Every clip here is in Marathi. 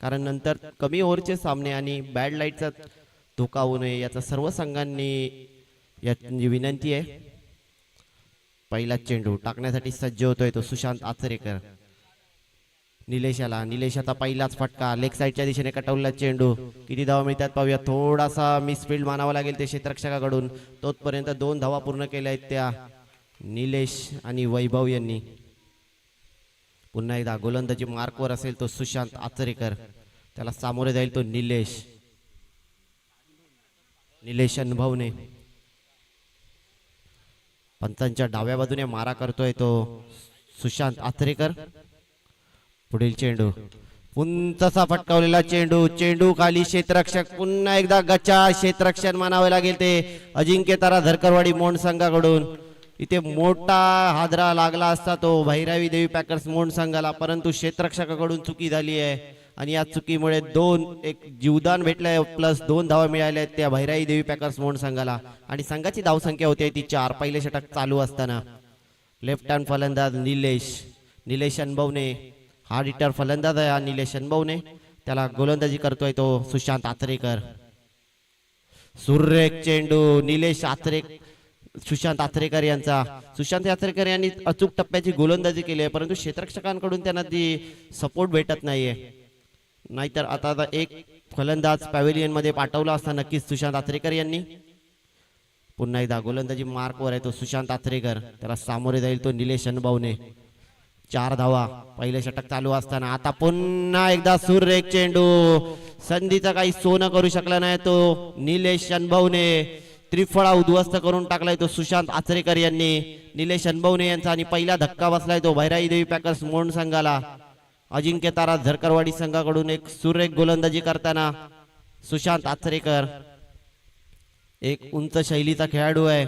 कारण नंतर कमी ओव्हरचे सामने आणि बॅड लाईटचा धोका होऊ नये याचा सर्व संघांनी याची विनंती आहे. पहिला चेंडू टाकण्यासाठी सज्ज होतोय तो सुशांत आचरेकर. निलेशाचा पहिलाच फटका लेग साईडच्या दिशेने कटवला चेंडू. किती धावा मिळतात पाहूया. थोडासा मिसफिल्ड मानावा लागेल ते क्षेत्ररक्षकाकडून. तोपर्यंत 2 धावा पूर्ण केल्या आहेत त्या निलेश आणि वैभव यांनी. पुन्हा एकदा गोलंदाजी मार्कवर असेल तो सुशांत आचरेकर. त्याला सामोरे जाईल तो निलेश अनुभवने. पंचांच्या डाव्या बाजूने मारा करतोय तो सुशांत आचरेकर. पुढील चेंडू उंचसा फटकावलेला चेंडू खाली क्षेत्ररक्षक. पुन्हा एकदा गचा क्षेत्ररक्षण मानावे लागेल ते अजिंक्य तारा धरकरवाडी मोंड संघाकडून. इथे मोठा हादरा लागला असता तो भैरावी देवी पॅकर्स मोंड संघाला, परंतु क्षेत्ररक्षकाकडून चुकी झाली आहे आणि या चुकीमुळे एक जीवदान भेटलंय प्लस 2 धावा मिळाल्या आहेत त्या भैरावी देवी पॅकर्स मोंड संघाला. आणि संघाची धावसंख्या होती ती 4. पहिले षटक चालू असताना लेफ्ट हँड फलंदाज निलेश अनबवणे. हार्ड हिटर फलंदाज आहे निलेश अनबवणे. त्याला गोलंदाजी करतोय तो सुशांत आचरेकर. सुरेख चेंडू सुशांत आचरेकर यांनी अचूक टप्प्याची गोलंदाजी केली आहे, परंतु क्षेत्ररक्षकांकडून त्यांना ती सपोर्ट भेटत नाहीये. नाहीतर आता एक फलंदाज पॅव्हेलियन मध्ये पाठवला असता नक्कीच सुशांत आचरेकर यांनी. पुन्हा एकदा गोलंदाजी मार्कवर आहे तो सुशांत आचरेकर. त्याला सामोरे जाईल तो निलेश अनबवणे. 4 धावा पहिले षटक चालू असताना. आता पुन्हा एकदा सुरेख चेंडू. संधीचा काही सोनं करू शकला नाही तो निलेश अनबवणे. त्रिफळा उद्ध्वस्त करून टाकलाय तो सुशांत आचरेकर यांनी. निलेश अनबवणे यांचा आणि पहिला धक्का बसलाय तो भैराई देवी पॅकर्स मोंड संघाला. अजिंक्य तारा झरकरवाडी संघाकडून एक सुरेख गोलंदाजी करताना सुशांत आचरेकर. एक उंच शैलीचा खेळाडू आहे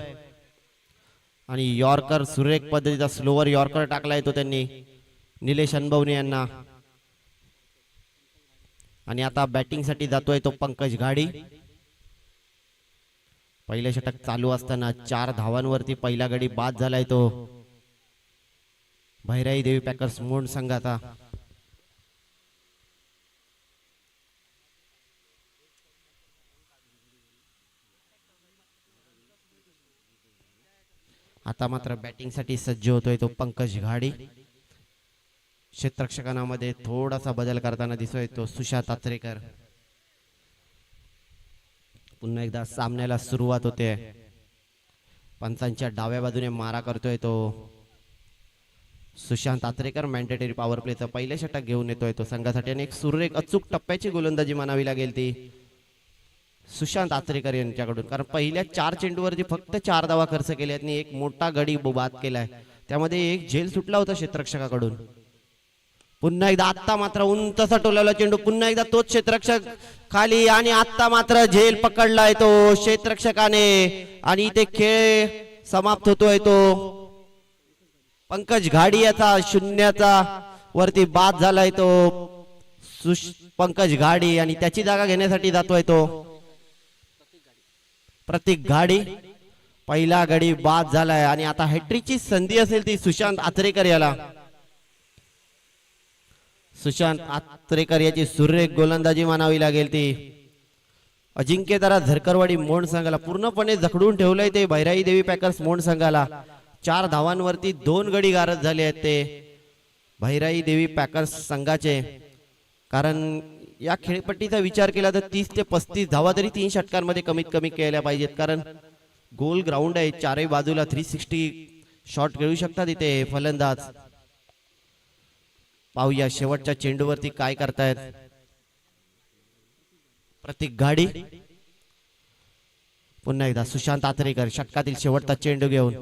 आणि यॉर्कर सुरेख पद्धतीचा स्लोवर यॉर्कर टाकलाय तो त्यांनी निलेश अनबवणे यांना. आणि आता बॅटिंग साठी जातोय तो पंकज घाडी. पहिले षटक चालू असताना 4 धावांवरती पहिला गडी बाद झालाय तो भैराई देवी पॅकर्स मोंड संघाचा. आता मात्र बॅटिंग साठी सज्ज होतोय तो पंकज घाडी. क्षेत्ररक्षकांमध्ये थोडासा बदल करताना दिसतोय तो सुशांत आचरेकर. पुन्हा एकदा सामन्याला सुरुवात होते. पंचांच्या डाव्या बाजूने मारा करतोय तो सुशांत आचरेकर. मॅन्डेटरी पॉवर प्लेचं पहिले षटक घेऊन येतोय तो संघासाठी आणि एक सुरेख अचूक टप्प्याची गोलंदाजी मानावी लागेल ती सुशांत आचरेकर यांच्याकडून. कारण पहिल्या 4 चेंडूवरती फक्त 4 धावा खर्च केल्यात आणि एक मोठा गडी बाद केलाय. त्यामध्ये एक झेल सुटला होता क्षेत्ररक्षकाकडून. पुन्हा एकदा आत्ता मात्र उंचसा टोलावला चेंडू. पुन्हा एकदा तोच क्षेत्ररक्षक खाली आणि आत्ता मात्र झेल पकडलाय तो क्षेत्ररक्षकाने आणि इथे खेळ समाप्त होतोय तो पंकज घाडी याचा 0चा वरती बाद झालाय तो पंकज घाडी. आणि त्याची जागा घेण्यासाठी जातोय तो प्रतीक घाडी. पहिला गडी बाद झालाय आणि आता हॅट्रिकची संधी असेल ती सुशांत आचरेकर याला. सुशांत आचरेकर याची सुरेख गोलंदाजी मानावी लागेल ती. अजिंक्य तारा झरकरवाडी मोंड संघाला पूर्णपणे जखडून ठेवलंय ते भैराई देवी पॅकर्स मोंड संघाला. 4 धावांवरती 2 गडी गारद झाले आहेत ते भैराई देवी पॅकर्स संघाचे. कारण या खेळपट्टीचा विचार केला तर 30 ते 35 धावा तरी 3 षटकांमध्ये कमीत कमी केल्या पाहिजेत. कारण गोल ग्राउंड आहे, 4ही बाजूला 360 शॉट खेळू शकतात इथे फलंदाज. पाहूया शेवटच्या चेंडूवरती काय करतायत प्रतीक घाडी. पुन्हा एकदा सुशांत आचरेकर षटकातील शेवटचा चेंडू घेऊन.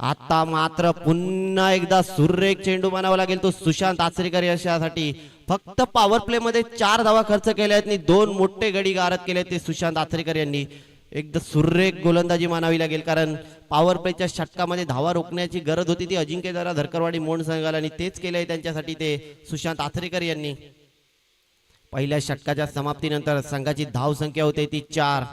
आता मात्र पुन्हा एकदा सुरेख चेंडू म्हणावा लागेल तो सुशांत आचरेकर यशासाठी. फक्त पॉवर प्ले मध्ये 4 धावा खर्च केल्या आहेत आणि 2 मोठे गडी गारद केले ते सुशांत आचरेकर यांनी. एकदा सुरेख गोलंदाजी मानावी लागेल कारण पॉवर प्लेच्या षटकामध्ये धावा रोखण्याची गरज होती ती अजिंक्य तारा धरकरवाडी मोंड संघाला आणि तेच केलंय त्यांच्यासाठी ते सुशांत आचरेकर यांनी. पहिल्या षटकाच्या समाप्तीनंतर संघाची धाव संख्या होते ती 4.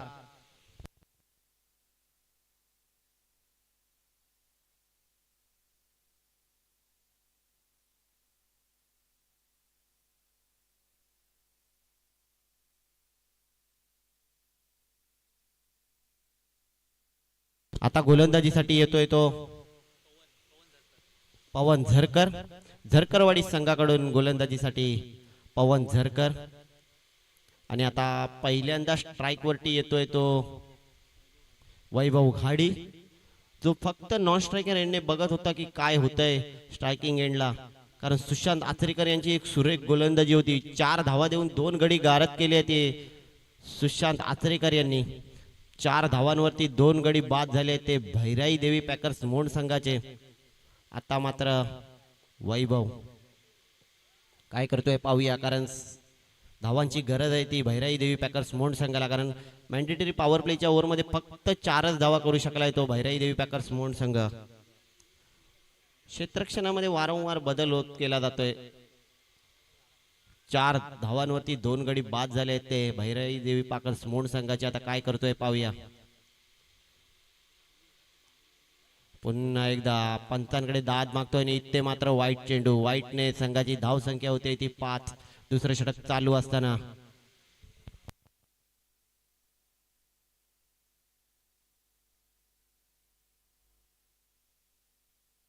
आता गोलंदाजीसाठी येतोय तो पवन झरकर. झरकरवाडी संघाकडून गोलंदाजीसाठी पवन झरकर. आणि आता पहिल्यांदा स्ट्राइक वरती येतोय तो वैभव घाडी, जो फक्त नॉन स्ट्रायकर एंडने बघत होता की काय होतंय स्ट्रायकिंग एंडला. कारण सुशांत आचरेकर यांची एक सुरेख गोलंदाजी होती. 4 धावा देऊन 2 गडी गारद केले ते सुशांत आचरेकर यांनी. 4 धावांवरती 2 गडी बाद झाले ते भैराई देवी पॅकर्स मोंड संघाचे. आता मात्र वैभव काय करतोय पाहूया, कारण धावांची गरज आहे ती भैराई देवी पॅकर्स मोंड संघाला. कारण मॅन्डेटरी पॉवर प्लेच्या ओव्हरमध्ये फक्त 4च धावा करू शकलाय तो भैराई देवी पॅकर्स मोंड संघ. क्षेत्ररक्षणामध्ये वारंवार बदल होत केला जातोय. 4 धावांवरती 2 गडी बाद झाले ते भैराई देवी पॅकर्स मोंड संघाचे. आता काय करतोय पाहूया. पुन्हा एकदा पंचांकडे दाद मागतोय आणि इथे मात्र वाईट चेंडू. वाईटने संघाची धाव संख्या होते ती 5. दुसरं षटक चालू असताना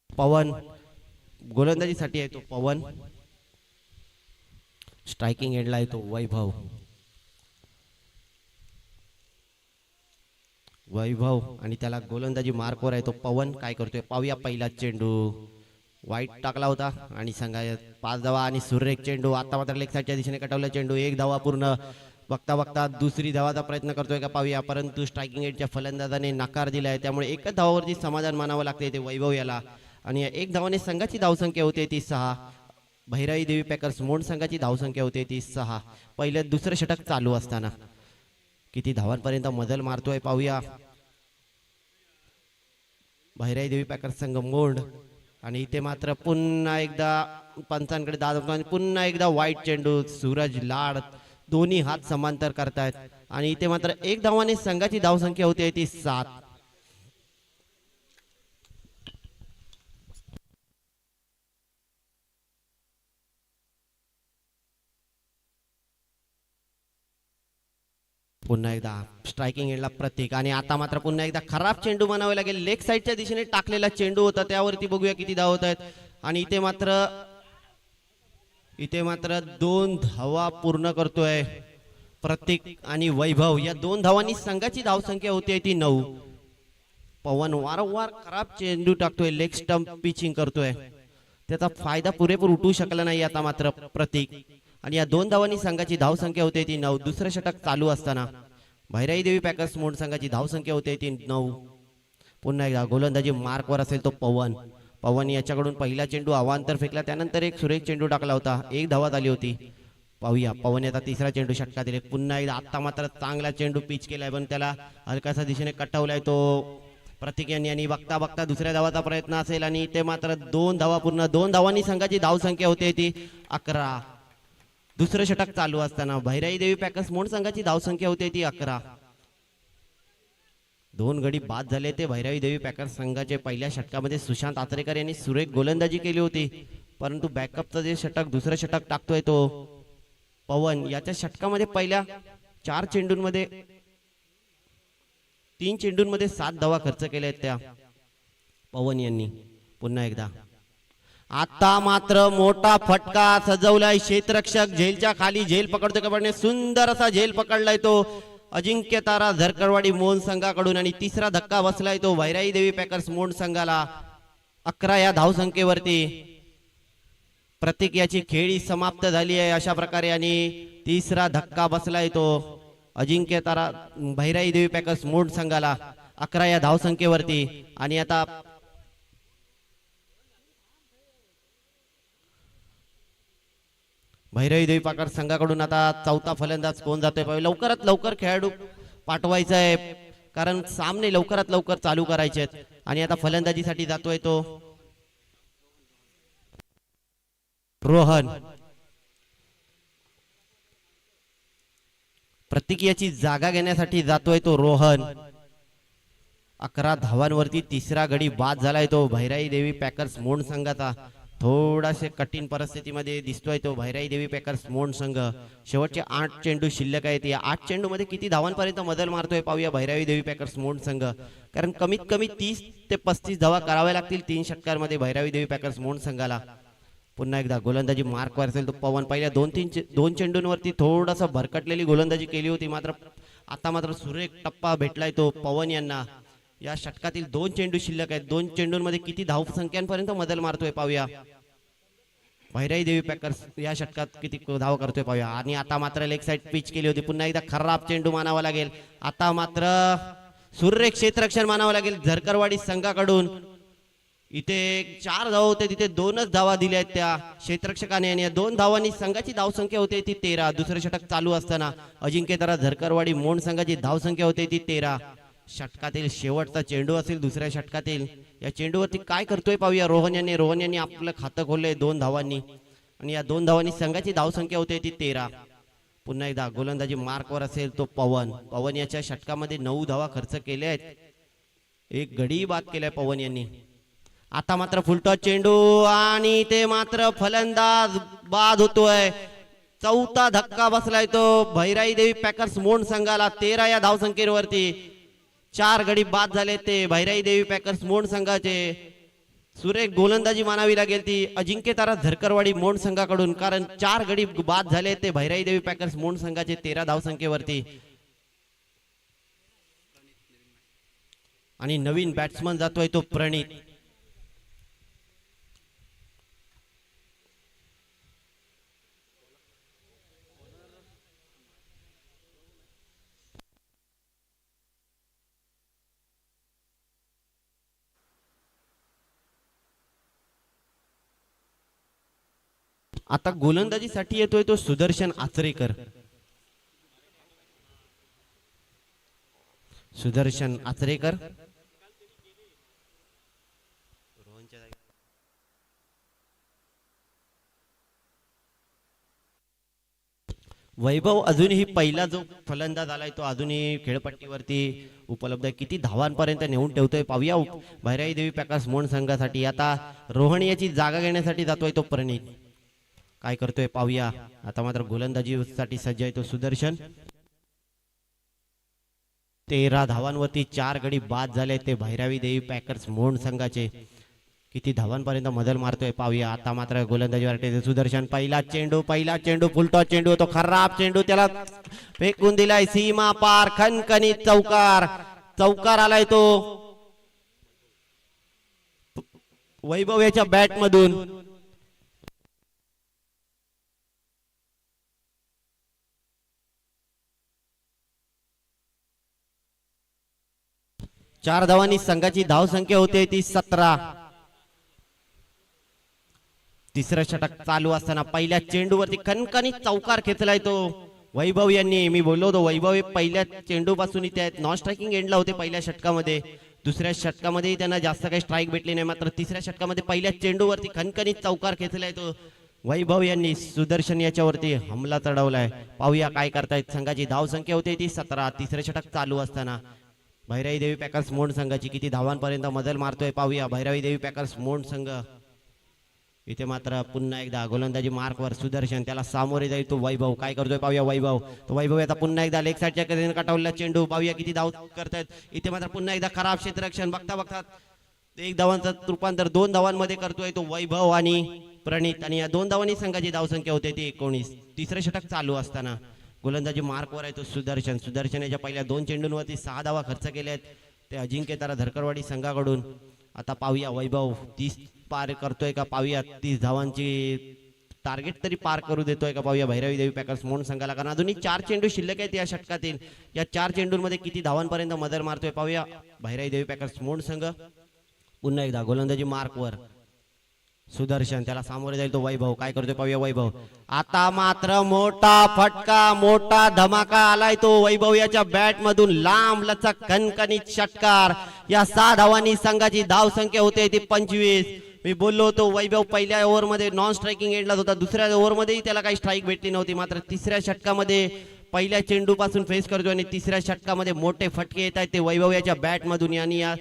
पवन गोलंदाजीसाठी आहे तो पवन. स्ट्रायकिंग एंडला आहे तो वैभव. वैभव आणि त्याला गोलंदाजी मार्कवर आहे तो पवन. काय करतोय पाहूया. पहिला चेंडू वाईट टाकला होता आणि संघा 5 धावा आणि सुरेख चेंडू. आता मात्र लेग साईडच्या दिशेने कटवला चेंडू. 1 धावा पूर्ण. बघता बघता दुसरी धावाचा प्रयत्न करतोय का पाहूया, परंतु स्ट्रायकिंग एंडच्या फलंदाजाने नकार दिलाय. त्यामुळे एकच धावावरती समाधान मानावं लागते ते वैभव याला. आणि 1 धावाने संघाची धावसंख्या होते ती 6. भैराई देवी पॅकर्स मोंड संघाची धावसंख्या होते ती 6. पहिलं दुसरं षटक चालू असताना किती धावांपर्यंत मजल मारतोय पाहूया भैराई देवी पॅकर्स संघ मोंड. आणि इथे मात्र पुन्हा एकदा पंचांकडे दाद आणि पुन्हा एकदा वाईट चेंडू. सूरज लाड दोन्ही हात समांतर करतायत आणि इथे मात्र 1 धावाने संघाची धावसंख्या होते ती 7. पुन्हा एकदा स्ट्रायकिंग एंडला प्रतीक. आणि आता मात्र पुन्हा एकदा खराब चेंडू म्हणावे लागेल. लेग साईडच्या दिशेने टाकलेला चेंडू होता, त्यावरती बघूया किती धाव होत आहेत. आणि इथे मात्र 2 धावा पूर्ण करतोय प्रतीक आणि वैभव. या 2 धावांनी संघाची धावसंख्या होती ती 9. पवन वारंवार खराब चेंडू टाकतोय, लेग स्टंप पिचिंग करतोय, त्याचा फायदा पुरेपूर उठवू शकला नाही आता मात्र प्रतीक. आणि या 2 धावांनी संघाची धावसंख्या होते ती 9. दुसरं षटक चालू असताना भैराई देवी पॅकर्स मोंड संघाची धावसंख्या होते ती 9. पुन्हा एकदा गोलंदाजी मार्कवर असेल तो पवन. पवन याच्याकडून पहिला चेंडू अवांतर फेकला, त्यानंतर एक सुरेख चेंडू टाकला होता, 1 धावा झाली होती. पाहूया पवन याचा तिसरा चेंडू षटकात दिले. पुन्हा एकदा आता मात्र चांगला चेंडू पिच केलाय, पण त्याला हलकासा दिशेने कटवलाय तो प्रतीक यांनी. आणि बघता बघता दुसऱ्या धावाचा प्रयत्न असेल आणि ते मात्र 2 धावा पूर्ण. 2 धावांनी संघाची धावसंख्या होते ती 11. दुसरं षटक चालू असताना भैराई देवी पॅकर्स मोंड संघाची धावसंख्या होते ती 11. 2 गडी बाद झाले ते भैराई देवी पॅकर्स संघाचे. पहिल्या षटकामध्ये सुशांत आचरेकर यांनी सुरेख गोलंदाजी केली होती, परंतु बॅकअपचं जे षटक दुसरं षटक टाकतोय तो पवन. याच्या षटकामध्ये पहिल्या 4 चेंडूंमध्ये 3 चेंडूंमध्ये 7 धावा खर्च केल्या त्या पवन यांनी. पुन्हा एकदा आता मात्र मोठा फटका सजवलाय क्षेत्ररक्षक. झेलच्या खाली झेल पकडतोय कबड्डीने, सुंदर असा झेल पकडलाय तो अजिंक्य तारा झरकरवाडी मोंड संघाकडून. आणि तिसरा धक्का बसलाय तो भैराई देवी पॅकर्स मोंड संघाला 11 या धावसंख्येवरती. प्रतीक याची खेळी समाप्त झाली आहे अशा प्रकारे. आणि तिसरा धक्का बसलाय तो अजिंक्य तारा भैराई देवी पॅकर्स मोंड संघाला 11 या धावसंख्येवरती. आणि आता भैराई देवी पॅकर्स संघाकडून आता चौथा फलंदाज कोण जातोय, लवकरात लवकर खेळाडू पाठवायचा आहे, कारण सामने लवकरात लवकर चालू करायचे आहेत. आणि आता फलंदाजीसाठी जातोय तो रोहन. प्रतीक याची जागा घेण्यासाठी जातोय तो रोहन. 11 धावांवरती तिसरा गडी बाद झालाय तो भैराई देवी पॅकर्स मोंड संघाचा. थोडासे कठीण परिस्थितीमध्ये दिसतोय तो भैराई देवी पॅकर्स मोंड संघ. शेवटचे 8 चेंडू शिल्लक आहेत. या 8 चेंडूमध्ये किती धावांपर्यंत मदल मारतोय पाहूया भैराई देवी पॅकर्स मोंड संघ. कारण कमीत कमी 30 ते 35 धावा कराव्या लागतील 3 षटकांमध्ये भैराई देवी पॅकर्स मोंड संघाला. पुन्हा एकदा गोलंदाजी मार्कवर असेल तो पवन. पहिल्या 2 चेंडूंवरती थोडासा भरकटलेली गोलंदाजी केली होती, मात्र आता मात्र सुरेख टप्पा भेटलाय तो पवन यांना. या षटकातील 2 चेंडू शिल्लक आहेत. 2 चेंडूंमध्ये किती धावसंख्यांपर्यंत मदल मारतोय पाहूया भैराई देवी पॅकर्स. या षटकात किती धाव करतोय पाहूया. आणि आता मात्र लेग साइड पिच केली होती. पुन्हा एकदा खराब चेंडू मानावा लागेल. आता मात्र सुरेख क्षेत्ररक्षण मानावं लागेल झरकरवाडी संघाकडून. इथे 4 धावा होते, तिथे 2च धावा दिल्या आहेत त्या क्षेत्ररक्षकाने. आणि या 2 धावांनी संघाची धावसंख्या होते ती 13. दुसरं षटक चालू असताना अजिंक्यतारा झरकरवाडी मोंड संघाची धावसंख्या होते ती 13. षटकातील शेवटचा चेंडू असेल दुसऱ्या षटकातील. या चेंडूवरती काय करतोय पाहूया रोहन यांनी आपलं खातं खोललंय 2 धावांनी. आणि या 2 धावांनी संघाची धावसंख्या होते ती 13. पुन्हा एकदा गोलंदाजी मार्कवर असेल तो पवन याच्या षटकामध्ये 9 धावा खर्च केल्या आहेत. 1 गडी बाद केलाय पवन यांनी. आता मात्र फुलटॉस चेंडू आणि ते मात्र फलंदाज बाद होतोय. 4था धक्का बसलाय तो भैराई देवी पॅकर्स मोंड संघाला. 13 या धावसंख्येवरती 4 गडी बाद झाले ते भैराई देवी पॅकर्स मोंड संघाचे. सुरेख गोलंदाजी मानावी लागेल ती अजिंक्यतारा झरकरवाडी मोंड संघाकडून, कारण 4 गडी बाद झाले ते भैराई देवी पॅकर्स मोंड संघाचे 13 धावसंख्येवरती. आणि नवीन बॅट्समन जातोय तो प्रणित. आता गोलंदाजीसाठी येतोय तो सुदर्शन आचरेकर. सुदर्शन आचरेकर वैभव अजूनही पहिला जो फलंदाज आलाय तो अजूनही खेळपट्टीवरती उपलब्ध आहे. किती धावांपर्यंत नेऊन ठेवतोय पाहूया भैराई देवी पॅकर्स मोंड संघासाठी. आता रोहन याची जागा घेण्यासाठी जातोय तो प्रणित. काय करतोय पाहूया. आता मात्र गोलंदाजीसाठी सज्ज आहे तो सुदर्शन. 13 धावांवरती 4 गडी बाद झाले ते भैराई देवी पॅकर्स मोंड संघाचे. किती धावांपर्यंत मदल मारतोय पाहूया. आता मात्र गोलंदाजीवर सुदर्शन. पहिला चेंडू फुलटॉस चेंडू. तो खराब चेंडू त्याला फेकून दिलाय सीमा पार. खणखणीत चौकार आलाय तो वैभव याच्या बॅट मधून. चार धावांनी संघाची धावसंख्या होते ती 17. तिसरं षटक चालू असताना पहिल्या चेंडूवरती कणकणीत चौकार खेचलाय तो वैभव यांनी. मी बोललो होतो वैभव पहिल्या चेंडू पासून इथे आहेत. नॉन स्ट्रायकिंग एंडला होते पहिल्या षटकामध्ये. दुसऱ्या षटकामध्ये त्यांना जास्त काही स्ट्राईक भेटली नाही, मात्र तिसऱ्या षटकामध्ये पहिल्या चेंडूवरती खणखणीत चौकार खेचलाय तो वैभव यांनी. सुदर्शन याच्यावरती हमला चढवलाय. पाहूया काय करतायत. संघाची धावसंख्या होते ती 17. तिसरे षटक चालू असताना भैराई देवी पॅकर्स मोंड संघाची किती धावांपर्यंत मदल मारतोय पाहूया भैराई देवी पॅकर्स मोंड संघ. इथे मात्र पुन्हा एकदा गोलंदाजी मार्कवर सुदर्शन. त्याला सामोरे जाईल तो वैभव. काय करतोय पाहूया वैभव. तो वैभव आता पुन्हा एकदा लेग साईडच्या कडेने कटावलेला चेंडू. पाहूया किती धाव करतायत. इथे मात्र पुन्हा एकदा खराब क्षेत्ररक्षण. बघता 1 धावांचं रूपांतर 2 धावांमध्ये करतोय तो वैभव आणि प्रणित. आणि या 2 धावांनी संघाची धावसंख्या होते ती 19. तिसरे षटक चालू असताना गोलंदाजी मार्कवर आहे तो सुदर्शन. सुदर्शन याच्या पहिल्या 2 चेंडूंवरती 6 धावा खर्च केल्या आहेत ते अजिंक्यतारा झरकरवाडी संघाकडून. आता पाहूया वैभव 30 पार करतोय का पाहूया. 30 धावांची टार्गेट तरी पार करू देतोय का पाहूया भैराई देवी पॅकर्स मोंड संघाला. कारण अजूनही 4 चेंडू शिल्लक आहेत या षटकातील. या 4 चेंडूंमध्ये किती धावांपर्यंत मदर मारतोय पाहूया भैराई देवी पॅकर्स मोंड संघ. पुन्हा एकदा गोलंदाजी मार्कवर सुदर्शन. त्याला सामोरे जाईल तो वैभव. काय करतोय पाहूया वैभव. आता मात्र मोठा फटका, मोठा धमाका आलाय तो वैभव याच्या बॅट मधून. लांब लचक कणकणीत षटकार. या 6 धावांनी संघाची धाव संख्या होते ती 25. मी बोललो होतो वैभव पहिल्या ओव्हरमध्ये नॉन स्ट्रायकिंग एंडलाच होता. दुसऱ्या ओव्हरमध्येही त्याला काही स्ट्राईक भेटली नव्हती, मात्र तिसऱ्या षटकामध्ये पहिल्या चेंडू पासून फेस करतोय आणि तिसऱ्या षटकामध्ये मोठे फटके येत आहेत ते वैभव याच्या बॅट मधून. आणि या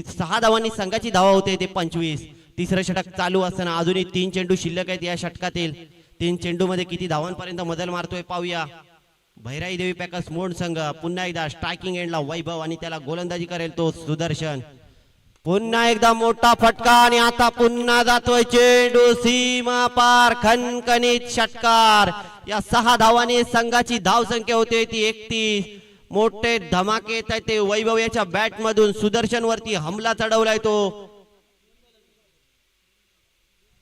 6 धावांनी संघाची धावा होते ते 25. तिसरं षटक चालू असताना अजूनही 3 चेंडू शिल्लक आहेत या षटकातील. 3 चेंडू मध्ये किती धावांपर्यंत मदल मारतोय पाहूया. भैराई देवी पॅकर्स मोड संघ पुन्हा एकदा स्ट्रायकिंग एंडला वैभव आणि त्याला गोलंदाजी करेल तो सुदर्शन. पुन्हा एकदा मोठा फटका आणि आता पुन्हा जातोय चेंडू सीमा पार. खणखणीत षटकार. या 6 धावांनी संघाची धाव संख्या होते ती 31. मोठे धमाके येत आहेत ते वैभव याच्या बॅट मधून. सुदर्शन वरती हमला चढवलाय तो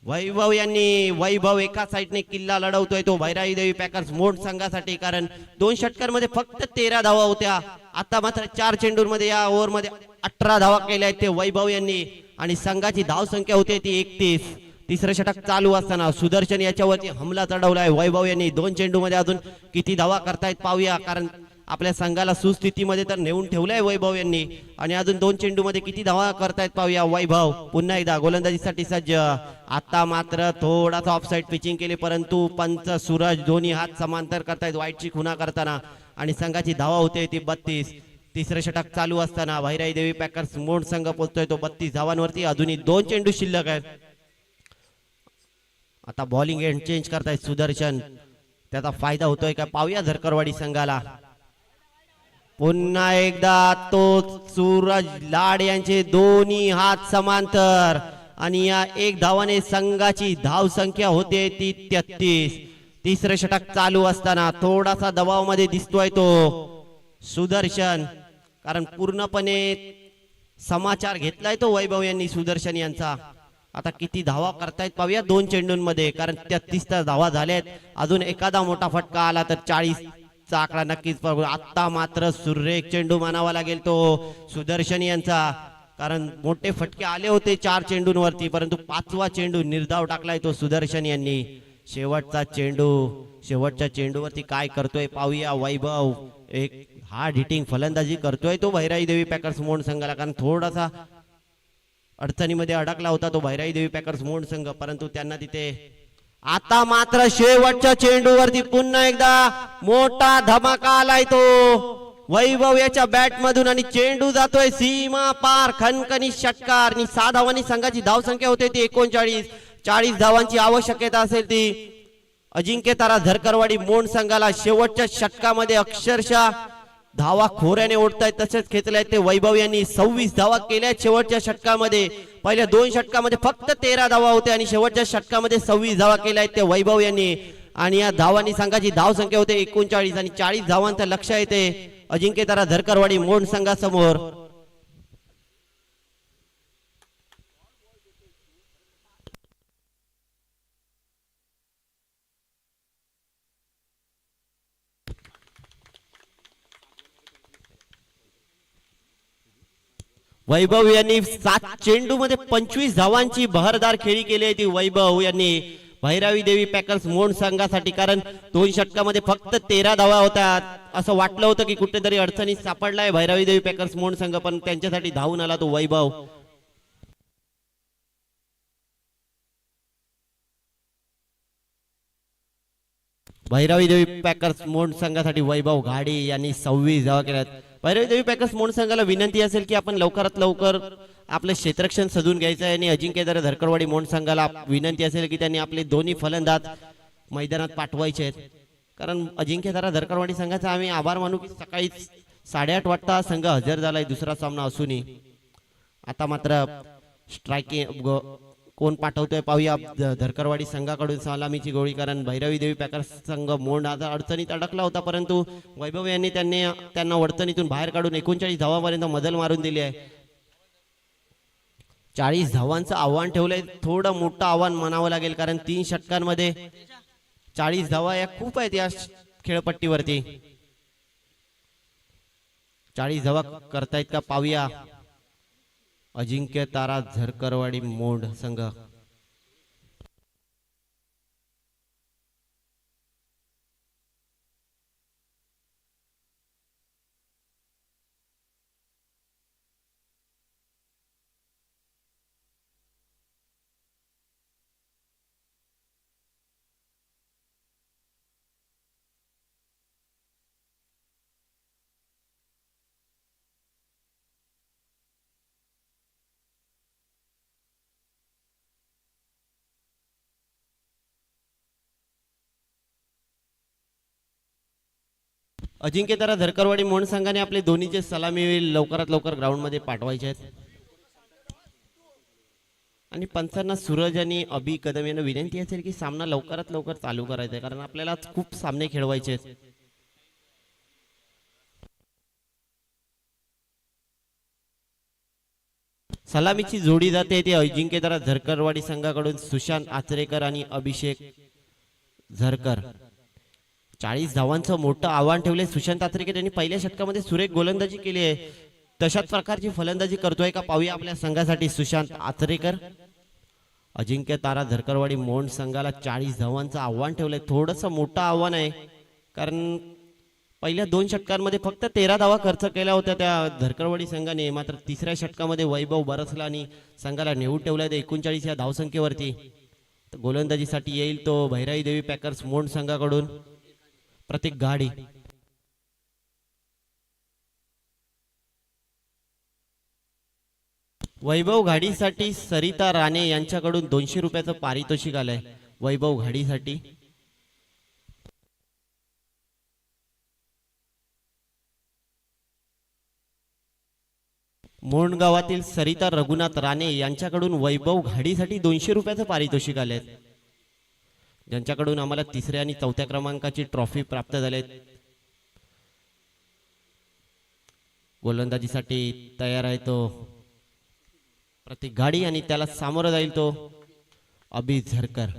वैभव यांनी. वैभव एका साईडने किल्ला लढवतोय तो भैराई देवी पॅकर्स मोड संघासाठी, कारण 2 षटकांमध्ये फक्त 13 धावा होत्या. आता मात्र 4 चेंडूंमध्ये या ओव्हरमध्ये 18 धावा केल्या आहेत ते वैभव यांनी आणि संघाची धाव संख्या होते ती 31. तिसरं षटक चालू असताना सुदर्शन याच्यावरती हमला चढवलाय वैभव यांनी. 2 चेंडूमध्ये अजून किती धावा करतायत पाहूया, कारण आपल्या संघाला सुस्थितीमध्ये तर नेऊन ठेवलंय वैभव यांनी आणि अजून 2 चेंडूमध्ये किती धावा करतायत पाहूया. वैभव पुन्हा एकदा गोलंदाजीसाठी सज्ज. आता मात्र थोडासा ऑफसाईड पिचिंग केले, परंतु पंच सूरज दोन्ही हात समांतर करतायत वाईटची खुणा करताना आणि संघाची धावा होते ती 32. तिसरं षटक चालू असताना भैराई देवी पॅकर्स मोड संघ पोहोचतोय तो 32 धावांवरती. अजूनही 2 चेंडू शिल्लक आहेत. आता बॉलिंग एंड चेंज करतायत सुदर्शन. त्याचा फायदा होतोय का पाहूया झरकरवाडी संघाला. पुन्हा एकदा तो सूरज लाड यांचे दोन्ही हात समांतर आणि या 1 धावाने संघाची धाव संख्या होते ती 33. तिसरं षटक चालू असताना थोडासा दबावामध्ये दिसतोय तो सुदर्शन, कारण पूर्णपणे समाचार घेतलाय तो वैभव यांनी सुदर्शन यांचा. आता किती धावा करतायत पाहूया 2 चेंडूंमध्ये, कारण 33 धावा झाल्यात. अजून एखादा मोठा फटका आला तर 40 चा आकडा नक्कीच पाहू. आता मात्र सुरेख चेंडू मानावा लागेल तो सुदर्शन यांचा, कारण मोठे फटके आले होते 4 चेंडूंवरती, परंतु 5वा चेंडू निर्धाव टाकलाय तो सुदर्शन यांनी. शेवटचा चेंडू. शेवटच्या चेंडूवरती काय करतोय पाहूया वैभव. एक हार्ड हिटिंग फलंदाजी करतोय तो भैराई देवी पॅकर्स मोड संघाला, कारण थोडासा अडचणीमध्ये अडकला होता तो भैराई देवी पॅकर्स मोड संघ, परंतु त्यांना तिथे. आता मात्र शेवटच्या चेंडूवरती पुन्हा एकदा मोठा धमाका आलाय तो वैभव याच्या बॅट मधून आणि चेंडू जातोय सीमा पार. खणखणीत षटकार आणि 6 धावांनी संघाची धाव संख्या होते ती 39. 40 धावांची आवश्यकता असेल ती अजिंक्य तारा झरकरवाडी मोड संघाला. शेवटच्या षटकामध्ये अक्षरशः धावा खोऱ्याने ओढतायत तसेच खेचल्यात ते वैभव यांनी. 26 धावा केल्या शेवटच्या षटकामध्ये. पहिल्या 2 षटकामध्ये फक्त 13 धावा होत्या आणि शेवटच्या षटकामध्ये 26 धावा केल्या आहेत ते वैभव यांनी आणि या धावांनी संघाची धाव संख्या होते 39 आणि 40 धावांचं लक्ष येते अजिंक्य तारा झरकरवाडी मोड संघासमोर. वैभव यांनी 7 चेंडू मध्ये 25 धावांची बहरदार खेळी केली आहे ती वैभव यांनी भैरावी देवी पॅकर्स मोड संघासाठी, कारण 2 षटकामध्ये फक्त 13 धावा होत्या. असं वाटलं होतं की कुठेतरी अडचणीत सापडलाय भैरावी देवी पॅकर्स मोड संघ, पण त्यांच्यासाठी धावून आला तो वैभव. भैरावी देवी पॅकर्स मोड संघासाठी वैभव घाडी यांनी 26 धावा केल्यात. भैरावी देवी पॅकर्स मोड संघाला विनंती असेल की आपण लवकरात लवकर आपलं क्षेत्ररक्षण सजून घ्यायचं आहे आणि अजिंक्य तारा झरकरवाडी मोड संघाला विनंती असेल की त्यांनी आपले दोन्ही फलंदाज मैदानात पाठवायचे आहेत, कारण अजिंक्य तारा झरकरवाडी संघाचा आम्ही आभार मानू की सकाळी 8:30 वाजता संघ हजर झालाय दुसरा सामना असूनही. आता मात्र स्ट्रायकिंग कोण पाठवतोय पाहूया धरकरवाडी संघाकडून सलामीची गोळी, कारण भैरवी देवी पॅकर्स संघ मोड आता अडचणीत अडकला होता, परंतु वैभव यांनी त्यांना अडचणीतून बाहेर काढून 39 धावांपर्यंत मदल मारून दिली आहे. 40 धावांचं आव्हान ठेवलंय, थोडं मोठं आव्हान म्हणावं लागेल, कारण 3 षटकांमध्ये 40 धावा या खूप आहेत या खेळपट्टीवरती. 40 धावा करतायत का पाहूया अजिंक्य तारा झरकरवाडी मोड संघ. अजिंक्य तारा धरकरवाडी मोहन संघाने आपले दोन्हीचे सलामी लवकरात लवकर ग्राउंड मध्ये पाठवायचे आहेत आणि पंचांना सूरज आणि अभि कदम यांना विनंती असेल की सामना लवकरात लवकर चालू करायचा आहे, कारण आपल्याला खूप सामने खेळवायचे आहेत. सलामीची जोडी जाते ती अजिंक्य तारा झरकरवाडी संघाकडून सुशांत आचरेकर आणि अभिषेक झरकर. 40 धावांचं मोठं आव्हान ठेवले सुशांत आचरेकर यांनी. पहिल्या षटकामध्ये सुरेख गोलंदाजी केली आहे. तशाच प्रकारची फलंदाजी करतोय का पाहूया आपल्या संघासाठी सुशांत आचरेकर. अजिंक्य तारा झरकरवाडी मोहन संघाला 40 धावांचं आव्हान ठेवलंय. थोडंसं मोठं आव्हान आहे, कारण पहिल्या 2 षटकांमध्ये फक्त 13 धावा खर्च केल्या होत्या त्या झरकरवाडी संघाने. मात्र तिसऱ्या षटकामध्ये वैभव बरसला आणि संघाला नेऊन ठेवलाय 39 या धावसंख्येवरती. गोलंदाजीसाठी येईल तो भैराई देवी पॅकर्स मोहन संघाकडून प्रतीक गाडी. वैभव घाडीसाठी सरिता राणे यांच्याकडून 200 रुपयाचं पारितोषिक आलंय. वैभव घाडीसाठी मोहन गावातील सरिता रघुनाथ राणे यांच्याकडून वैभव घाडीसाठी 200 रुपयाचं पारितोषिक आलंय, ज्यांच्याकडून आम्हाला 3ऱ्या आणि 4थ्या क्रमांकाची ट्रॉफी प्राप्त झाली. गोलंदाजीसाठी तयार आहे तो प्रतीक गाडी आणि त्याला सामोरं जाईल तो अभि झरकर.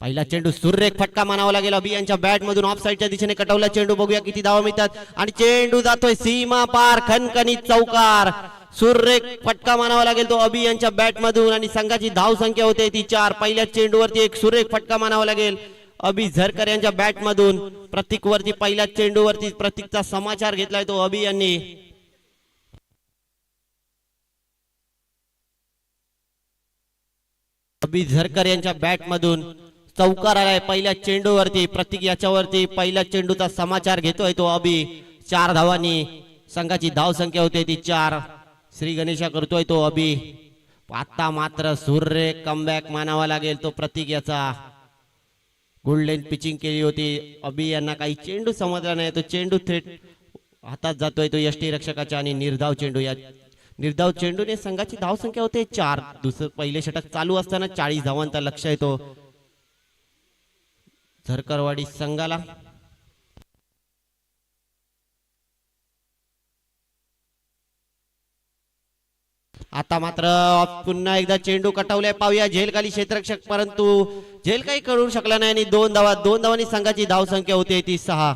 पहिला चेंडू सुरेख फटका मानावा लागेल. अभि यांच्या बॅट मधून ऑफ साइडच्या दिशेने कटवला चेंडू. बघूया किती धावा मिळतात आणि चेंडू जातोय सीमा पार, खणखणीत चौकार. सुरेख फटका मानावा लागेल तो अभि यांच्या बॅट मधून आणि संघाची धाव संख्या होते ती 4. पहिल्या चेंडूवरती एक सुरेख फटका मानावा लागेल अभि झरकर यांच्या बॅट मधून. प्रतीक वरती पहिल्या चेंडूवरती प्रतीकचा समाचार घेतलाय तो अभि यांनी. अभि झरकर यांच्या बॅट मधून चौकार आलाय पहिल्या चेंडूवरती. प्रतीक याच्यावरती पहिल्या चेंडूचा समाचार घेतोय तो अभि. 4 धावांनी संघाची धाव संख्या होते ती 4. श्री गणेशा करतोय तो अभि. आता मात्र सूर्य कमबॅक मानावा लागेल तो प्रतीक याचा. गोल्डन पिचिंग केली होती अभि यांना, काही चेंडू समजला नाही. तो चेंडू थेट हातात जातोय तो यष्टी रक्षकाच्या आणि निर्धाव चेंडू. या निर्धाव चेंडूने संघाची धाव संख्या होते 4. दुसरं पहिले षटक चालू असताना 40 धावांचा लक्ष्य येतो झरकरवाडी संघाला. आता मात्र पुन्हा एकदा चेंडू कटवलाय. पाहूया झेलखाली क्षेत्ररक्षक, परंतु झेल काही करू शकला नाही आणि 2 धावांनी संघाची धाव संख्या होते ती 6.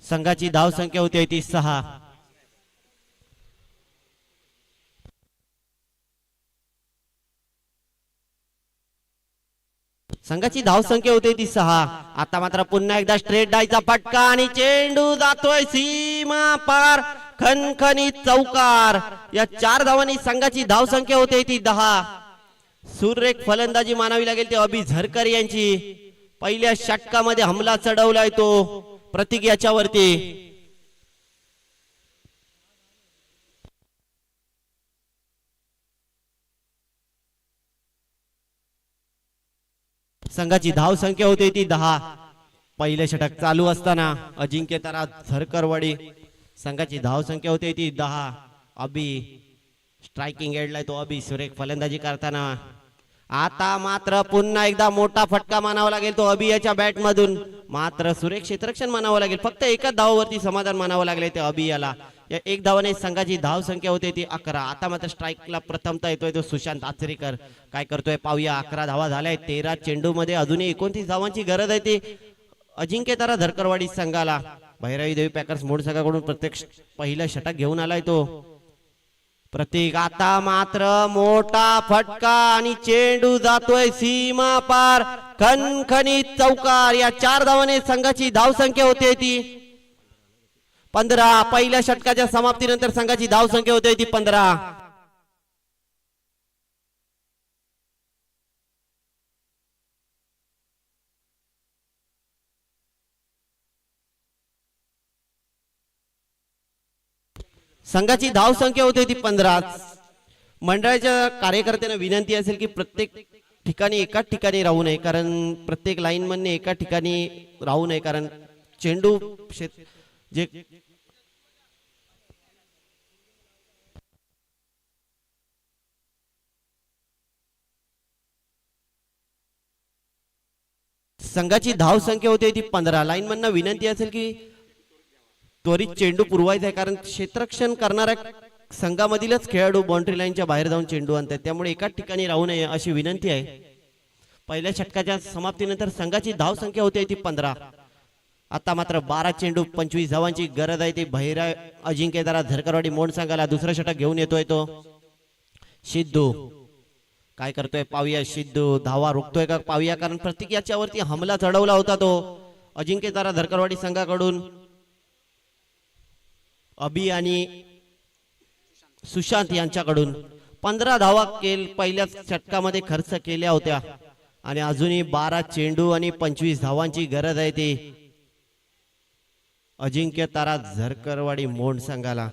संघाची धाव संख्या होती ती 6. संघाची धाव संख्या होती ती 6. आता मात्र पुन्हा एकदा स्ट्रेट डायचा फटका आणि चेंडू जातोय सीमा पार, खणखणीत चौकार. या 4 धावांनी संघाची धाव संख्या होती ती 10. सुरेख फलंदाजी मानावी लागेल ते अभि झरकर यांची. पहिल्या षटकामध्ये हमला चढवलाय तो प्रतीक याच्यावरती. संघाची धाव संख्या होती ती 10. पहिले षटक चालू असताना अजिंक्य तारा झरकरवाडी संघाची धाव संख्या होती ती 10. अभि स्ट्रायकिंग एडलाय तो अभि सुरेख फलंदाजी करताना. आता मात्र पुन्हा एकदा मोठा फटका मानावा लागेल तो अभि याच्या बॅट मधून. मात्र सुरेख क्षेत्ररक्षण मानावं लागेल. फक्त एकाच धावावरती समाधान मानावं लागले ते अभि याला. या 1 धावाने संघाची धाव संख्या होते ती 11. आता मात्र स्ट्राईकला प्रथमता येतोय तो सुशांत आचरेकर. काय करतोय पाहूया. 11 धावा झाल्या. 13 चेंडू मध्ये अजूनही 29 धावांची गरज आहे ती अजिंक्य तारा झरकरवाडी संघाला. भैरवी देवी पॅकर्स मोड संघाकडून प्रत्यक्ष पहिलं षटक घेऊन आलाय तो प्रतीक. आता मात्र मोठा फटका आणि चेंडू जातोय सीमा पार, खणखणीत चौकार. या 4 धावाने संघाची धाव संख्या होते ती 15. पहिल्या षटकाच्या समाप्तीनंतर संघाची धाव संख्या होते ती 15. संघाची धाव संख्या होते ती 15. मंडळाच्या कार्यकर्त्यांना विनंती असेल की प्रत्येक ठिकाणी एकाच ठिकाणी राहू नये, कारण प्रत्येक लाईन मधने एका ठिकाणी राहू नये, कारण चेंडू जे संघाची धाव संख्या होते ती 15. लाईन मधनं विनंती असेल की त्वरित चेंडू पुरवायचा आहे, कारण क्षेत्ररक्षण करणाऱ्या संघामधीलच खेळाडू बाउंड्री लाईनच्या बाहेर जाऊन चेंडू आणतात, त्यामुळे एकाच ठिकाणी राहू नये अशी विनंती आहे. पहिल्या षटकाच्या समाप्तीनंतर संघाची धाव संख्या होते ती 15. आता मात्र 12 चेंडू 25 धावांची गरज आहे. ती भैरा अजिंक्य दरा झरकरवाडी मोड संघाला दुसरा षटक घेऊन येतोय तो सिद्धू. काय करतोय पाहूया. सिद्धू धावा रोखतोय का पाहूया, कारण प्रत्येक याच्यावरती हमला चढवला होता तो अजिंक्य दरा झरकरवाडी संघाकडून. अभि आणि सुशांत यांच्याकडून 15 धावा पहिल्या षटकामध्ये खर्च केल्या होत्या आणि अजूनही 12 चेंडू आणि 25 धावांची गरज आहे ती अजिंक्य तारा झरकरवाडी मोंड संघाला.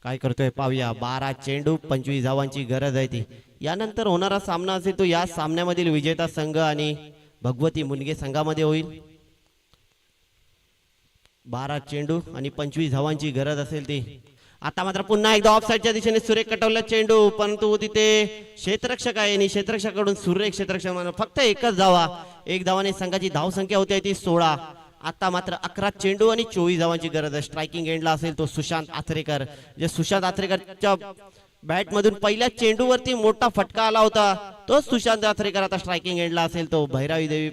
काय करतोय पाहूया. 12 चेंडू 25 धावांची गरज आहे ती. यानंतर होणारा सामना असेल तो या सामन्यामधील विजेता संघ आणि भगवती मुनगे संघामध्ये होईल. 12 चेंडू आणि 25 धावांची गरज असेल ती. आता मात्र पुन्हा एकदा ऑफ साइडच्या दिशेने सुरेख कटवला चेंडू, परंतु तिथे क्षेत्ररक्षक आहे आणि क्षेत्ररक्षकाकडून सुरेख क्षेत्ररक्षक फक्त एकच धावा. एक धावाने संघाची धाव संख्या होती ती 16. आता मात्र 11 चेंडू आणि 24 धावांची गरज आहे. स्ट्रायकिंग एंडला असेल तो सुशांत आचरेकर. जे सुशांत आचरेकरच्या बॅट मधून पहिल्या चेंडूवरती मोठा फटका आला होता तो सुशांत आचरेकर आता स्ट्रायकिंग एंडला असेल तो भैरावी देवी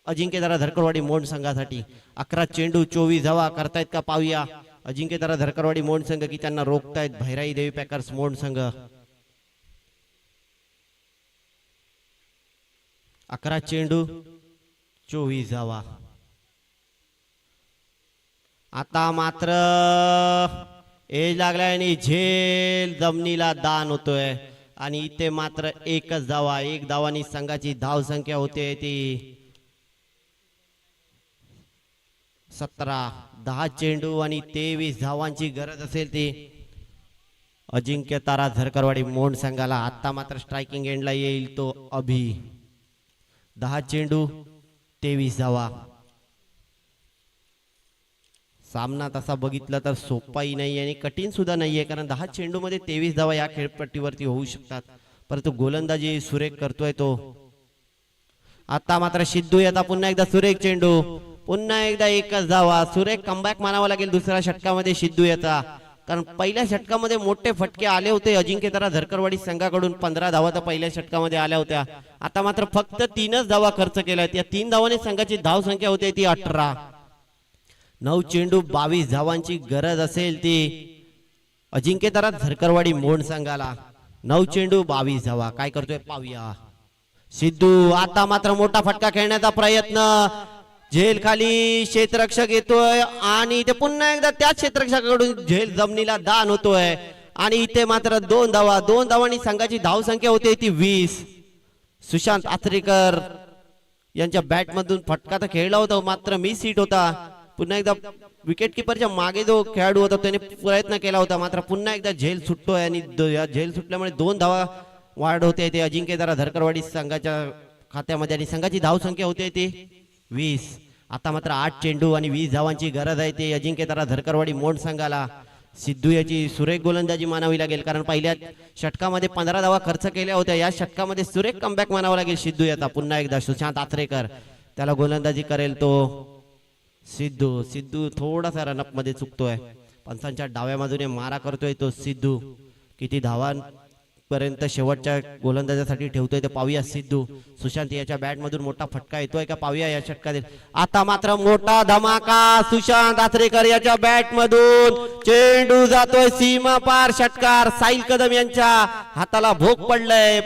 अजिंक्य दरा झरकरवाडी मोंड संघासाठी. 11 चेंडू 24 धावा करतायत का पाहूया अजिंक्य दरा झरकरवाडी मोंड संघ की त्यांना रोखतायत भैराई देवी पॅकर्स मोंड संघ. 11 चेंडू 24 धावा. आता मात्र एज लागलाय आणि झेल जमिनीला दान होतोय आणि इथे मात्र एकच धावा. एक धावानी संघाची धाव संख्या होते ती 17. 10 चेंडू आणि 23 धावांची गरज असेल ती अजिंक्य तारा झरकरवाडी मोंड संघाला. आता मात्र स्ट्रायकिंग एंडला येईल तो अभि. 10 चेंडू 23 धावा. सामना तसा बघितला तर सोपाही नाही आणि कठीण सुद्धा नाहीये, कारण 10 चेंडू मध्ये 23 धावा या खेळपट्टीवरती होऊ शकतात, परंतु गोलंदाजी सुरेख करतोय तो. आता मात्र सिद्धू आता पुन्हा एकदा सुरेख चेंडू, पुन्हा एकदा एकच धावा. सुरेख कमबॅक मानावा लागेल दुसऱ्या षटकामध्ये सिद्धू याचा, कारण पहिल्या षटकामध्ये मोठे फटके आले होते अजिंक्य तारा झरकरवाडी संघाकडून. 15 धावा तर पहिल्या षटकामध्ये आल्या होत्या. आता मात्र फक्त 3च धावा खर्च केल्यात. या 3 धावाने संघाची धाव संख्या होते ती 18. 9 चेंडू 22 धावांची गरज असेल ती अजिंक्य तारा झरकरवाडी मोंड संघाला. 9 चेंडू 22 धावा. काय करतोय पाहूया सिद्धू. आता मात्र मोठा फटका खेळण्याचा प्रयत्न, झेल खाली क्षेत्ररक्षक येतोय आणि इथे पुन्हा एकदा त्या क्षेत्ररक्षकाकडून झेल जमिनीला दान होतोय आणि इथे मात्र 2 धावा. 2 धावांनी संघाची धाव संख्या होते ती 20. सुशांत आचरेकर यांच्या बॅट मधून फटका तर खेळला होता, मात्र मिस हिट होता. पुन्हा एकदा विकेट किपरच्या मागे जो खेळाडू होता त्याने प्रयत्न केला होता, मात्र पुन्हा एकदा झेल सुटतोय आणि झेल सुटल्यामुळे 2 धावा वाढ होते ते अजिंक्य तारा झरकरवाडी संघाच्या खात्यामध्ये आणि संघाची धाव संख्या होते ती 20. आता मात्र 8 चेंडू आणि 20 धावांची गरज आहे ते अजिंक्य तारा झरकरवाडी मोंड संघाला. सिद्धू याची सुरेख गोलंदाजी मानावी लागेल, कारण पहिल्या षटकामध्ये 15 धावा खर्च केल्या होत्या. या षटकामध्ये सुरेख कमबॅक मानावा लागेल सिद्धू याचा. पुन्हा एकदा सुशांत आचरेकर त्याला गोलंदाजी करेल तो सिद्धू. सिद्धू थोडासा रनअप मध्ये चुकतोय, पंचांच्या डाव्या बाजूने मारा करतोय तो सिद्धू. किती धावांपर्यंत शेवटच्या गोलंदाजासाठी ठेवतोय ते पाहूया सिद्धू. सुशांत याच्या बॅट मधून मोठा फटका येतोय का पाहूया या षटकातील. आता मात्र मोठा धमाका सुशांत आचरेकर याच्या बॅट मधून चेंडू जातोय सीमा पार. षटकार साहिल कदम यांच्या हाताला भोग पडलाय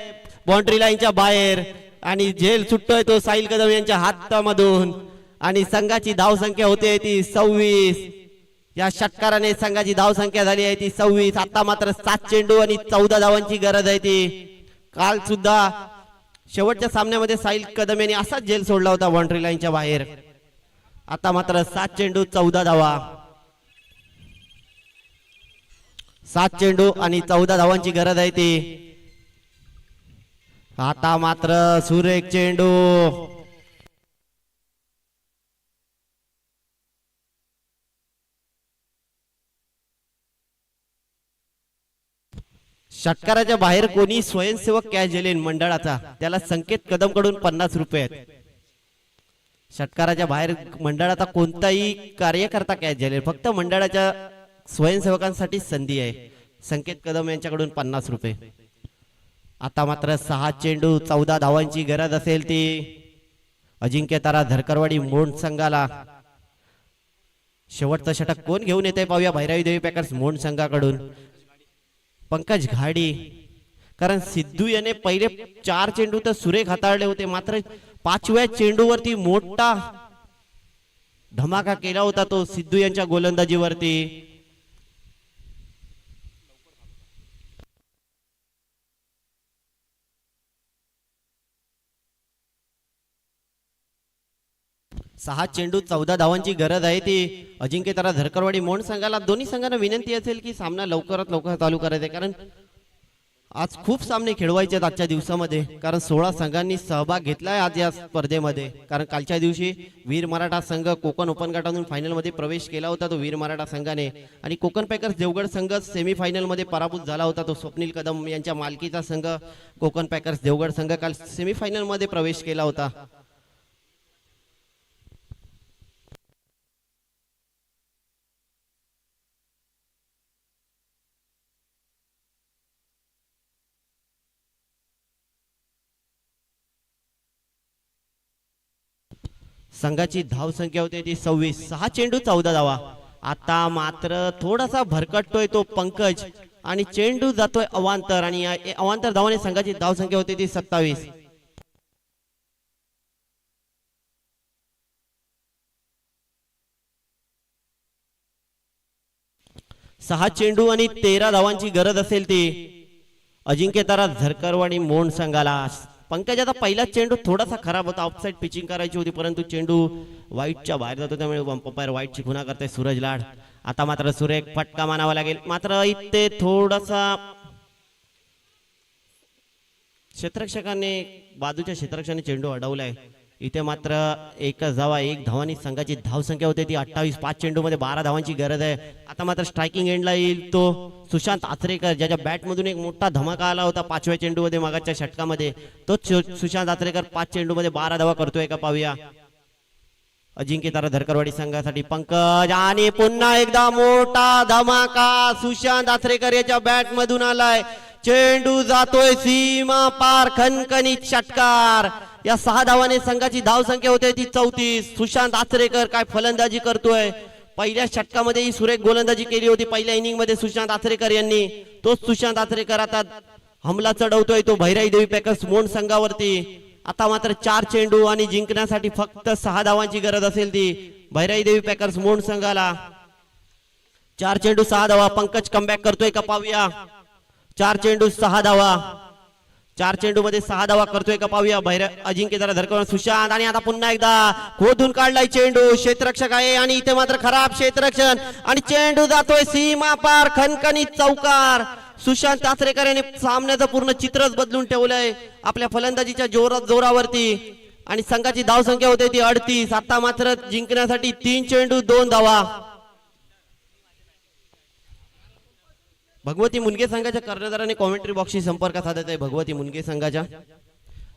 बाउंड्री लाईनच्या बाहेर आणि झेल सुटतोय तो साहिल कदम यांच्या हातामधून आणि संघाची धाव संख्या होते ती 26. या षटकाराने संघाची धाव संख्या झाली आहे ती 26. आता मात्र 7 चेंडू आणि 14 धावांची गरज आहे ती. काल सुद्धा शेवटच्या सामन्यामध्ये साहिल कदम यांनी असाच झेल सोडला होता बाउंड्री लाईनच्या बाहेर. आता मात्र 7 चेंडू 14 धावा. 7 चेंडू आणि 14 धावांची गरज आहे ती. आता मात्र सुरेख चेंडू. षटकाराच्या बाहेर कोणी स्वयंसेवक कॅच दिले मंडळाचा त्याला संकेत कदम कडून 50 रुपये आहेत. षटकाराच्या बाहेर मंडळाचा कोणताही कार्यकर्ता कॅच दिले, फक्त मंडळाच्या स्वयंसेवकांसाठी संधी आहे. संकेत कदम यांच्याकडून 50 रुपये. आता मात्र 6 चेंडू 14 धावांची गरज असेल ती. अजिंक्य तारा धरकरवाडी मोंड संघाला. शेवटचं षटक कोण घेऊन येते पाहूया भैरवी देवी पॅकर्स मोंड संघाकडून. पंकज घाडी. कारण सिद्धू याने पहिले 4 चेंडू तर सुरेख हाताळले होते, मात्र 5व्या चेंडूवरती मोठा धमाका केला होता तो सिद्धू यांच्या गोलंदाजीवरती. सहा चेंडू 14 धावांची गरज आहे ती. अजिंक्य तारा धरकरवाडी मोंड संघाला. दोन्ही संघांना विनंती असेल की सामना लवकरात लवकर चालू करायचा आहे, कारण आज खूप सामने खेळवायचे आहेत आजच्या दिवसामध्ये. कारण 16 संघांनी सहभाग घेतलाय आज या स्पर्धेमध्ये. कारण कालच्या दिवशी वीर मराठा संघ कोकण ओपन गटातून फायनल मध्ये प्रवेश केला होता तो वीर मराठा संघाने, आणि कोकण पॅकर्स देवगड संघ सेमी फायनल मध्ये पराभूत झाला होता तो स्वप्नील कदम यांच्या मालकीचा संघ कोकण पॅकर्स देवगड संघ काल सेमी फायनल मध्ये प्रवेश केला होता. संघाची धाव संख्या होती ती 26. 6 चेंडू 14 धावा. आता मात्र थोडासा भरकटतोय तो पंकज आणि चेंडू जातोय अवांतर, आणि अवांतर धावाने संघाची धाव संख्या होती ती 27. सहा चेंडू आणि 13 धावांची गरज असेल ती अजिंक्य तारा झरकरवाडी मोंड संघाला. पंकज आता पहिला चेंडू थोडासा खराब होता, ऑफसाइड पिचिंग करायची होती, परंतु चेंडू वाईटच्या बाहेर जातो, त्यामुळे अंपायर वाईटची खुणा करते सूरज लाड. आता मात्र सुरेख फटका मानावा लागेल. मात्र इथे थोडासा क्षेत्ररक्षकाने बाजूच्या क्षेत्ररक्षकाने चेंडू अडवलाय. इथे मात्र एकच धावा, 1 धावांनी संघाची धाव संख्या होते ती 28. 5 चेंडू मध्ये 12 धावांची गरज आहे. आता मात्र स्ट्रायकिंग एंडला येईल तो सुशांत आचरेकर, ज्याच्या बॅट मधून एक मोठा धमाका आला होता 5व्या चेंडू मध्ये मागाच्या षटकामध्ये. तो सुशांत आचरेकर 5 चेंडू मध्ये 12 धावा करतोय का पाहूया. अजिंक्य तारा धरकरवाडी संघासाठी पंकज, आणि पुन्हा एकदा मोठा धमाका सुशांत आचरेकर याच्या बॅट मधून आलाय. चेंडू जातोय सीमा पार, खणखणीत षटकार. या 6 धावाने संघाची धाव संख्या होते ती 34. सुशांत आचरेकर काय फलंदाजी करतोय. पहिल्या षटकामध्ये सुरेख गोलंदाजी केली होती पहिल्या इनिंग मध्ये सुशांत आचरेकर यांनी. तोच सुशांत आचरेकर आता हमला चढवतोय तो भैराई देवी पॅकर्स मोंड संघावरती. आता मात्र 4 चेंडू आणि जिंकण्यासाठी फक्त 6 धावांची गरज असेल ती भैराई देवी पॅकर्स मोंड संघाला. 4 चेंडू 6 धावा. पंकज कमबॅक करतोय का पाहूया. 4 चेंडू 6 धावा. 4 चेंडू मध्ये 6 धावा करतोय का पाहूया अजिंक्य तारा धरकरवाडी सुशांत. आणि आता पुन्हा एकदा खोदून काढलाय चेंडू. क्षेत्ररक्षक आहे आणि इथे मात्र खराब क्षेत्ररक्षण, आणि चेंडू जातोय सीमा पार, खणखणीत चौकार. सुशांत आचरेकर यांनी सामन्याचं पूर्ण चित्रच बदलून ठेवलंय आपल्या फलंदाजीच्या जोरावरती, आणि संघाची धाव संख्या होते ती 38. आता मात्र जिंकण्यासाठी 3 चेंडू 2 धावा. भगवती मुनगे संघाच्या कर्णधाराने कॉमेंट्री बॉक्सशी संपर्क साधत आहे भगवती मुनगे संघाच्या.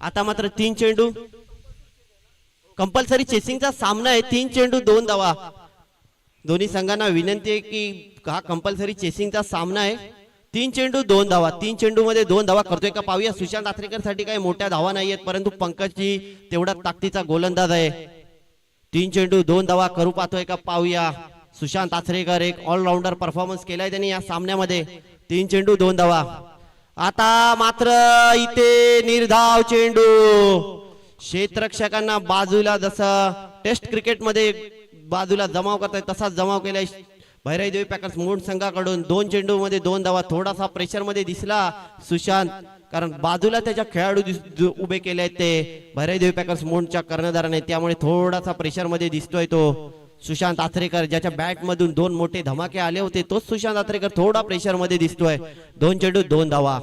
आता मात्र 3 चेंडू कंपल्सरी चेसिंगचा सामना आहे. 3 चेंडू 2 धावा. दोन्ही संघांना विनंती आहे की हा कंपल्सरी चेसिंगचा सामना आहे. 3 चेंडू 2 धावा. 3 चेंडू मध्ये 2 धावा करतोय का पाहूया. सुशांत आचरेकर साठी काही मोठ्या धावा नाहीयेत, परंतु पंकजजी तेवढा ताकदीचा गोलंदाज आहे. 3 चेंडू 2 धावा करू पाहतोय का पाहूया. सुशांत आचरेकर एक ऑलराऊंडर परफॉर्मन्स केलाय त्यांनी या सामन्यामध्ये. 3 चेंडू 2 धावा. आता मात्र इथे निर्धाव चेंडू. क्षेत्ररक्षकांना बाजूला जसं टेस्ट क्रिकेट मध्ये बाजूला जमाव करताय तसाच जमाव केलाय भैराई देवी पॅकर्स मोंड संघाकडून. 2 चेंडू मध्ये 2 धावा. थोडासा प्रेशर मध्ये दिसला सुशांत, कारण बाजूला त्याच्या खेळाडू उभे केले आहेत ते भैराई देवी पॅकर्स मोंडच्या कर्णधाराने, त्यामुळे थोडासा प्रेशर मध्ये दिसतोय तो सुशांत आथरेकर ज्याच्या बॅट मधून 2 मोठे धमाके आले होते तोच सुशांत आथरेकर थोडा प्रेशर मध्ये दिसतोय. 2 चेंडू 2 धावा.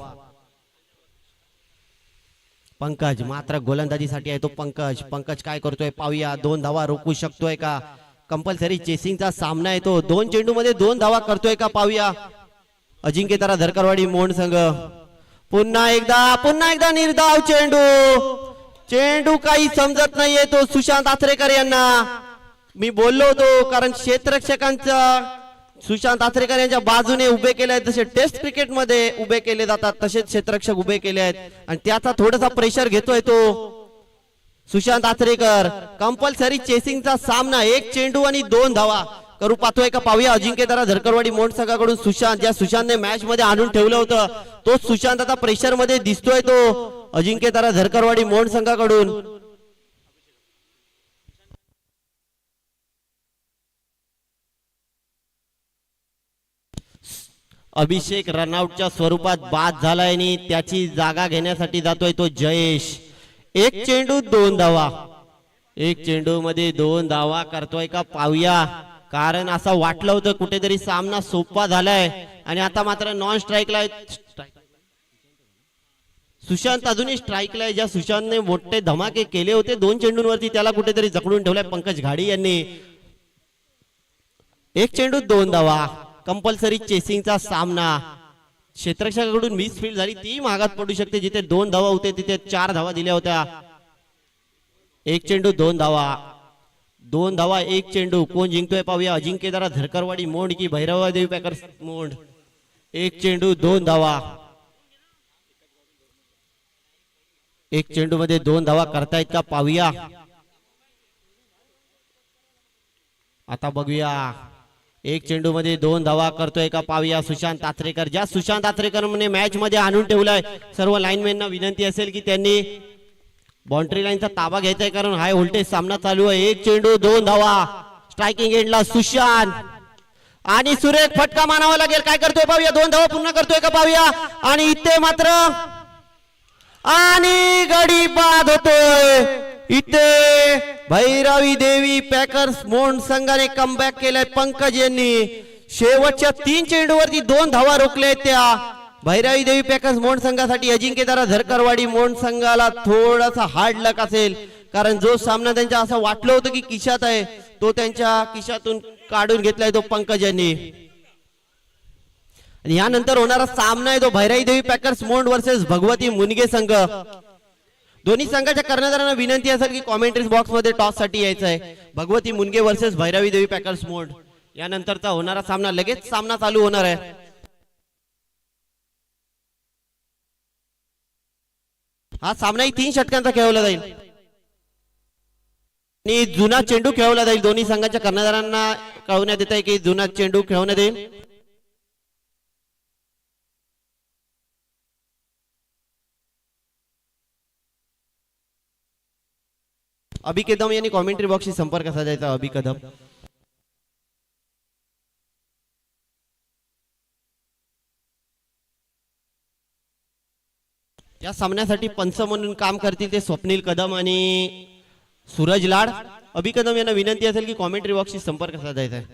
पंकज मात्र गोलंदाजीसाठी आहे तो पंकज काय करतोय पाहूया. 2 धावा रोखू शकतोय का? कंपल्सरी चेसिंगचा सामना आहे तो. 2 चेंडू मध्ये 2 धावा करतोय का पाहूया. अजिंक्य तारा धरकरवाडी मोंड संघ पुन्हा एकदा निर्धाव चेंडू काही समजत नाहीये तो सुशांत आथरेकर यांना. मी बोललो होतो कारण क्षेत्ररक्षकांचा सुशांत आथरेकर यांच्या बाजूने उभे केले आहेत. जसे टेस्ट क्रिकेट मध्ये उभे केले जातात तसेच क्षेत्ररक्षक उभे केले आहेत आणि त्याचा थोडासा प्रेशर घेतोय तो सुशांत आथरेकर. कंपल्सरी चेसिंगचा सामना. 1 चेंडू आणि 2 धावा करू पाहतोय का पाहूया. अजिंक्य तारा धरकरवाडी मोंड संघाकडून सुशांतने मॅच मध्ये आणून ठेवलं होतं तो सुशांत आता प्रेशर मध्ये दिसतोय तो अजिंक्य तारा धरकरवाडी मोंड संघाकडून. अभिषेक रनआउटच्या स्वरूपात बाद झालाय आणि त्याची जागा घेण्यासाठी जातोय तो जयेश. 1 चेंडू 2 धावा. 1 चेंडू मध्ये 2 धावा करतोय का पाहूया. कारण असं वाटलं होतं कुठेतरी सामना सोपा झालाय आणि आता मात्र नॉन स्ट्राईकला सुशांत अजूनही स्ट्राईकला आहे. ज्या सुशांतने मोठे धमाके केले होते 2 चेंडूंवरती त्याला कुठेतरी जखडून ठेवलाय पंकज घाडी यांनी. 1 चेंडू 2 धावा. कंपल्सरी चेसिंगचा सामना. क्षेत्ररक्षकाकडून मिसफील्ड झाली ती मागात पडू शकते. जिथे 2 धावा होते तिथे 4 धावा दिल्या होत्या. 1 चेंडू 2 धावा. 2 धावा 1 चेंडू. कोण जिंकतोय पाहूया. अजिंक्य तारा धरकरवाडी मोंड की भैरवादेवी पॅकर्स मोंड. 1 चेंडू 2 धावा. 1 चेंडू मध्ये 2 धावा करतायत का पाहूया. आता बघूया 1 चेंडू मध्ये 2 धावा करतोय का पाहूया सुशांत आथरेकर. ज्या सुशांत आथरेकरने मॅच मध्ये आणून ठेवलाय. सर्व लाईनमॅनना विनंती असेल की त्यांनी बाउंड्री लाईनचा ताबा घ्यायचा आहे कारण हाय व्होल्टेज सामना चालू आहे. 1 चेंडू 2 धावा. स्ट्रायकिंग एंडला सुशांत आणि सुरेख फटका मानावा लागेल. काय करतोय पाहूया. 2 धावा पूर्ण करतोय का पाहूया. आणि इथे मात्र आणि गडी बाद होतोय. इथे भैरवी देवी पॅकर्स मोंड संघाने कमबॅक केलाय. पंकज यांनी शेवटच्या 3 चेंडूवरती 2 धावा रोखल्या त्या भैरवी देवी पॅकर्स मोंड संघासाठी. अजिंक्य तारा धरकरवाडी मोंड संघाला थोडासा हार्ड लक असेल कारण जो सामना त्यांच्या असं वाटलं होतं की खिशात आहे तो त्यांच्या खिशातून काढून घेतलाय तो पंकज यांनी. आणि यानंतर होणारा सामना आहे तो भैरवी देवी पॅकर्स मोंड वर्सेस भगवती मुनगे संघ. दोन्ही संघाच्या कर्णधारांना विनंती असेल की कॉमेंट्री बॉक्स मध्ये टॉस साठी यायचं आहे. भगवती मुनगे वर्सेस भैरवी देवी पॅकर्स मोंड. यानंतरचा होणारा सामना लगेच सामना चालू होणार आहे. हा सामनाही 3 षटकांचा खेळवला जाईल आणि जुना चेंडू खेळवला जाईल. दोन्ही संघाच्या कर्णधारांना कळवण्यात येत आहे की जुना चेंडू खेळवण्यात येईल. अभि कदम यांनी कॉमेंट्री बॉक्सशी संपर्क साधायचा. अभि कदम. या सामन्यासाठी पंच म्हणून काम करतील ते स्वप्नील कदम आणि सूरज लाड. अभि कदम यांना विनंती असेल की कॉमेंट्री बॉक्सशी संपर्क साधायचा आहे.